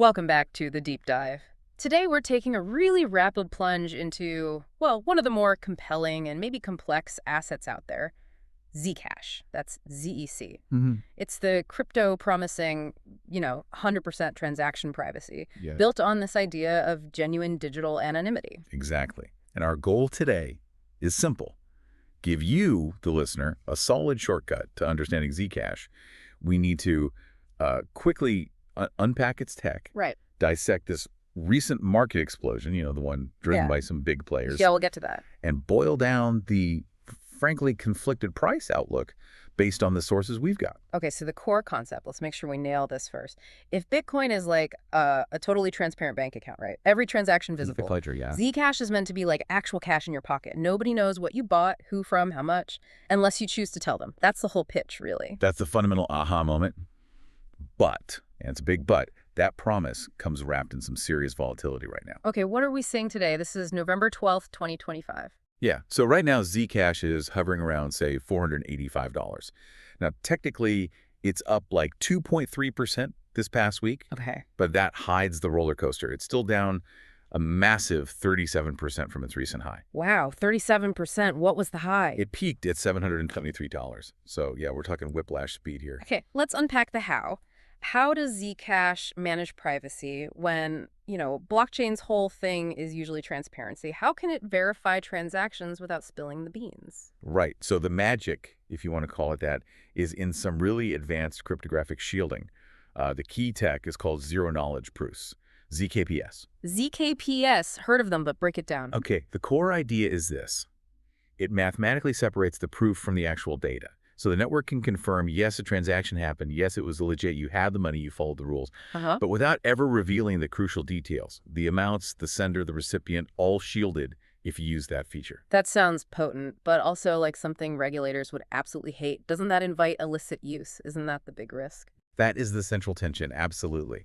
Welcome back to the deep dive. Today we're taking a really rapid plunge into, well, one of the more compelling and maybe complex assets out there, Zcash. That's ZEC. It's the crypto promising, 100% transaction privacy, Yes, built on this idea of genuine digital anonymity. exactly. And our goal today is simple. Give you, the listener, a solid shortcut to understanding Zcash. We need to quickly unpack its tech, Right. dissect this recent market explosion, the one driven Yeah. by some big players, Yeah, we'll get to that. and boil down the frankly conflicted price outlook based on the sources we've got. Okay, so the core concept, let's make sure we nail this first. If Bitcoin is like a totally transparent bank account, right? Every transaction visible. Ledger, yeah. Zcash is meant to be like actual cash in your pocket. Nobody knows what you bought, who from, how much, unless you choose to tell them. That's the whole pitch, really. That's the fundamental aha moment. But, and it's a big but, that promise comes wrapped in some serious volatility right now. Okay, what are we seeing today? This is November 12th, 2025. Yeah, so right now Zcash is hovering around, say, $485. Now, technically, it's up like 2.3% this past week, Okay. but that hides the roller coaster. It's still down a massive 37% from its recent high. Wow, 37%. What was the high? It peaked at $773. So, yeah, we're talking whiplash speed here. Okay, let's unpack the how. How does Zcash manage privacy when, blockchain's whole thing is usually transparency? How can it verify transactions without spilling the beans? Right, so the magic, if you want to call it that, is in some really advanced cryptographic shielding. The key tech is called zero-knowledge proofs, ZKPS. ZKPS, heard of them, but break it down. Okay, the core idea is this. It mathematically separates the proof from the actual data. So the network can confirm, yes, a transaction happened, yes, it was legit, you had the money, you followed the rules, but without ever revealing the crucial details, the amounts, the sender, the recipient, all shielded if you use that feature. That sounds potent, but also like something regulators would absolutely hate. Doesn't that invite illicit use? Isn't that the big risk? That is the central tension, absolutely.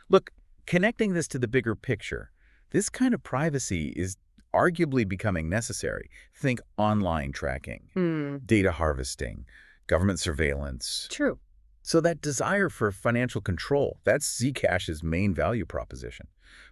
Look, connecting this to the bigger picture, this kind of privacy is arguably becoming necessary. Think online tracking, data harvesting, government surveillance. True. So that desire for financial control, that's Zcash's main value proposition.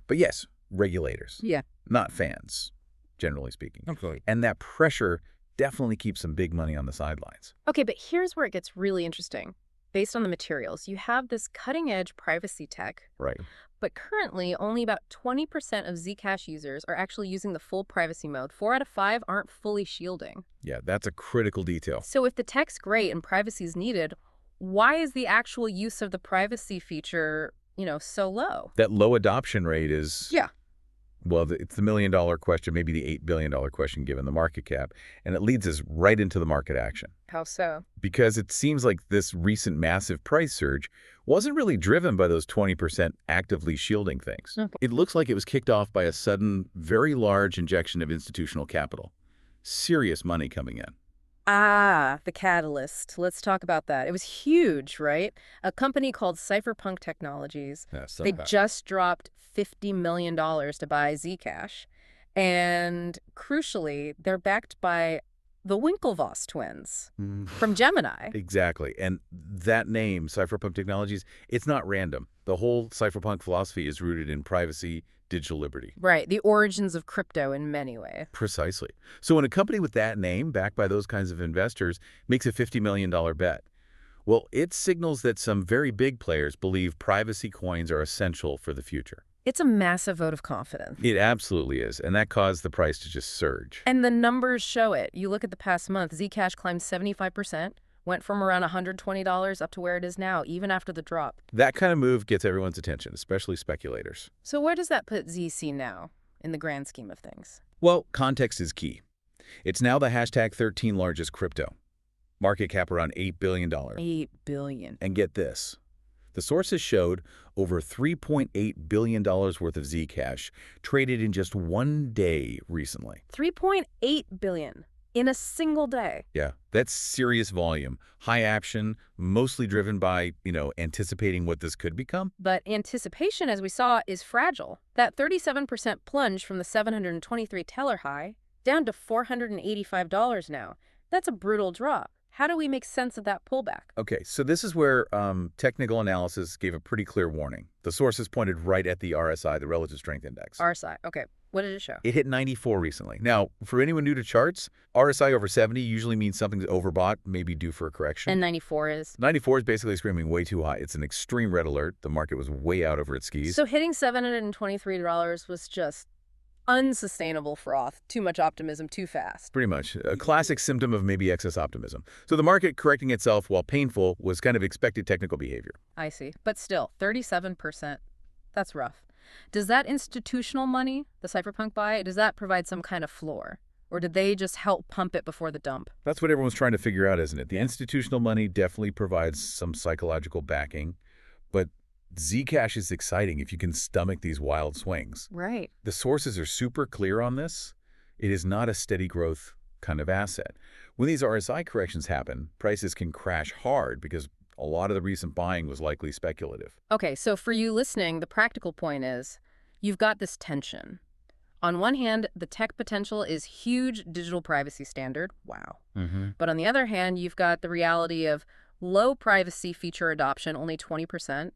But yes, regulators, Yeah. not fans, generally speaking. Okay. And that pressure definitely keeps some big money on the sidelines. Okay, but here's where it gets really interesting. Based on the materials, you have this cutting-edge privacy tech, Right. but currently only about 20% of Zcash users are actually using the full privacy mode. 4 out of 5 aren't fully shielding. Yeah, that's a critical detail. So if the tech's great and privacy is needed, why is the actual use of the privacy feature, so low? That low adoption rate is... Yeah. Well, it's the million-dollar question, maybe the $8 billion question given the market cap, and it leads us right into the market action. How so? Because it seems like this recent massive price surge wasn't really driven by those 20% actively shielding things. Okay. It looks like it was kicked off by a sudden, very large injection of institutional capital. Serious money coming in. Ah, the catalyst. Let's talk about that. It was huge, right? A company called Cypherpunk Technologies. They just dropped $50 million to buy Zcash. And crucially, they're backed by the Winklevoss twins from Gemini. Exactly. And that name, Cypherpunk Technologies, it's not random. The whole cypherpunk philosophy is rooted in privacy, digital liberty. Right, the origins of crypto in many ways. Precisely. So when a company with that name, backed by those kinds of investors, makes a $50 million bet, well, it signals that some very big players believe privacy coins are essential for the future. It's a massive vote of confidence. It absolutely is, and that caused the price to just surge. And the numbers show it. You look at the past month, Zcash climbed 75%, went from around $120 up to where it is now, even after the drop. That kind of move gets everyone's attention, especially speculators. So where does that put ZC now, in the grand scheme of things? Well, context is key. It's now the hashtag 13 largest crypto. Market cap around $8 billion. $8 billion. And get this. The sources showed over $3.8 billion worth of Zcash traded in just one day recently. $3.8 billion in a single day. Yeah, that's serious volume. High action, mostly driven by, anticipating what this could become. But anticipation, as we saw, is fragile. That 37% plunge from the 723 teller high down to $485 now. That's a brutal drop. How do we make sense of that pullback? Okay, so this is where technical analysis gave a pretty clear warning. The sources pointed right at the RSI, the Relative Strength Index. RSI, okay. What did it show? It hit 94 recently. Now, for anyone new to charts, RSI over 70 usually means something's overbought, maybe due for a correction. And 94 is? 94 is basically screaming way too high. It's an extreme red alert. The market was way out over its skis. So hitting $723 was just unsustainable froth. Too much optimism too fast. Pretty much. A classic symptom of maybe excess optimism. So the market correcting itself, while painful, was kind of expected technical behavior. I see. But still, 37%. That's rough. Does that institutional money, the cypherpunk buy, does that provide some kind of floor? Or did they just help pump it before the dump? That's what everyone's trying to figure out, isn't it? The institutional money definitely provides some psychological backing, but Zcash is exciting if you can stomach these wild swings. Right. The sources are super clear on this. It is not a steady growth kind of asset. When these RSI corrections happen, prices can crash hard because a lot of the recent buying was likely speculative. Okay, so for you listening, the practical point is you've got this tension. On one hand, the tech potential is huge digital privacy standard. Wow. But on the other hand, you've got the reality of low privacy feature adoption, only 20%,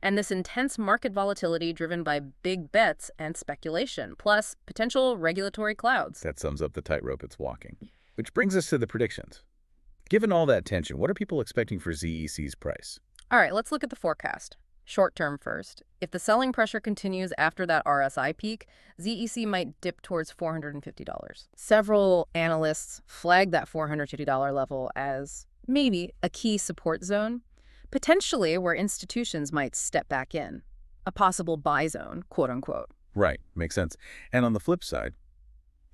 and this intense market volatility driven by big bets and speculation, plus potential regulatory clouds. That sums up the tightrope it's walking. Which brings us to the predictions. Given all that tension, what are people expecting for ZEC's price? All right, let's look at the forecast. Short term first. If the selling pressure continues after that RSI peak, ZEC might dip towards $450. Several analysts flag that $450 level as maybe a key support zone, potentially where institutions might step back in, a possible buy zone, quote unquote. Right, makes sense. And on the flip side,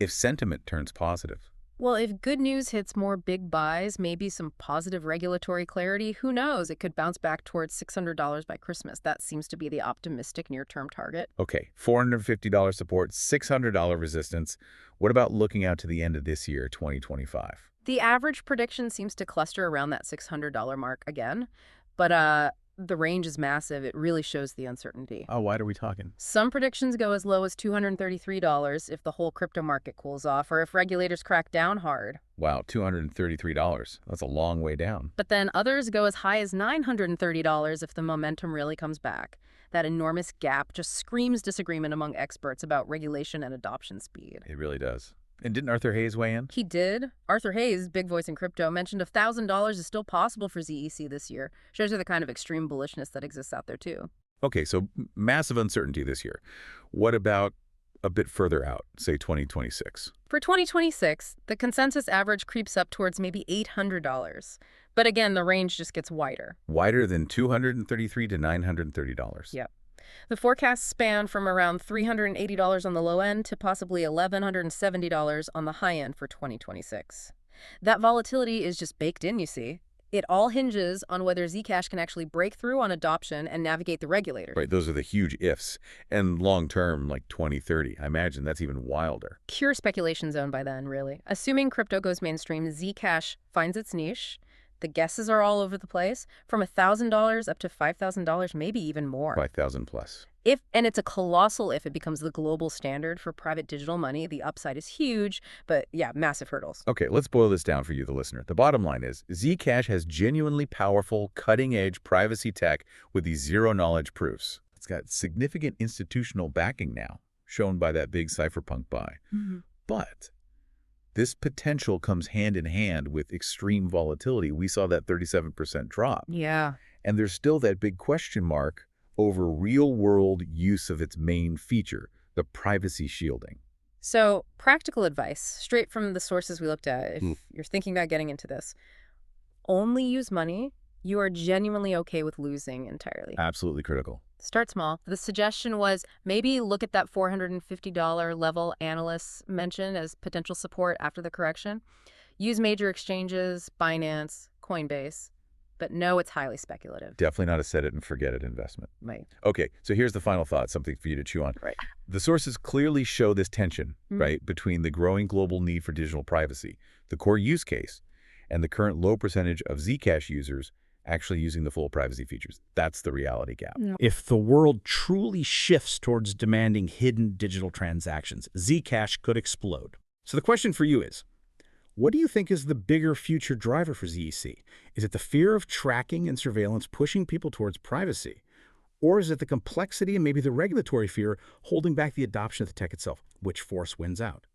if sentiment turns positive? Well, if good news hits more big buys, maybe some positive regulatory clarity, who knows? It could bounce back towards $600 by Christmas. That seems to be the optimistic near-term target. Okay, $450 support, $600 resistance. What about looking out to the end of this year, 2025? The average prediction seems to cluster around that $600 mark again, but the range is massive. It really shows the uncertainty. Oh, why are we talking? Some predictions go as low as $233 if the whole crypto market cools off or if regulators crack down hard. Wow, $233. That's a long way down. But then others go as high as $930 if the momentum really comes back. That enormous gap just screams disagreement among experts about regulation and adoption speed. It really does. And didn't Arthur Hayes weigh in? He did. Arthur Hayes, big voice in crypto, mentioned $1,000 is still possible for ZEC this year. Shows you the kind of extreme bullishness that exists out there, too. Okay, so massive uncertainty this year. What about a bit further out, say 2026? For 2026, the consensus average creeps up towards maybe $800. But again, the range just gets wider. Wider than $233 to $930. Yep. The forecasts span from around $380 on the low end to possibly $1,170 on the high end for 2026. That volatility is just baked in, you see. It all hinges on whether Zcash can actually break through on adoption and navigate the regulators. Right, those are the huge ifs. And long-term, like 2030, I imagine that's even wilder. Pure speculation zone by then, really. Assuming crypto goes mainstream, Zcash finds its niche. The guesses are all over the place, from $1,000 up to $5,000, maybe even more. 5,000 plus. And it's a colossal if it becomes the global standard for private digital money. The upside is huge, but yeah, massive hurdles. Okay, let's boil this down for you, the listener. The bottom line is Zcash has genuinely powerful, cutting-edge privacy tech with these zero-knowledge proofs. It's got significant institutional backing now, shown by that big cypherpunk buy. But this potential comes hand in hand with extreme volatility. We saw that 37% drop. Yeah. And there's still that big question mark over real-world use of its main feature, the privacy shielding. So, practical advice, straight from the sources we looked at, if you're thinking about getting into this, only use money you are genuinely okay with losing entirely. Absolutely critical. Start small. The suggestion was maybe look at that $450 level analysts mentioned as potential support after the correction. Use major exchanges, Binance, Coinbase, but no, it's highly speculative. Definitely not a set it and forget it investment. Right. Okay, so here's the final thought, something for you to chew on. Right. The sources clearly show this tension, right, between the growing global need for digital privacy, the core use case, and the current low percentage of Zcash users actually using the full privacy features. That's the reality gap. If the world truly shifts towards demanding hidden digital transactions, Zcash could explode. So the question for you is, What do you think is the bigger future driver for ZEC? Is it the fear of tracking and surveillance pushing people towards privacy? Or is it the complexity and maybe the regulatory fear holding back the adoption of the tech itself? Which force wins out?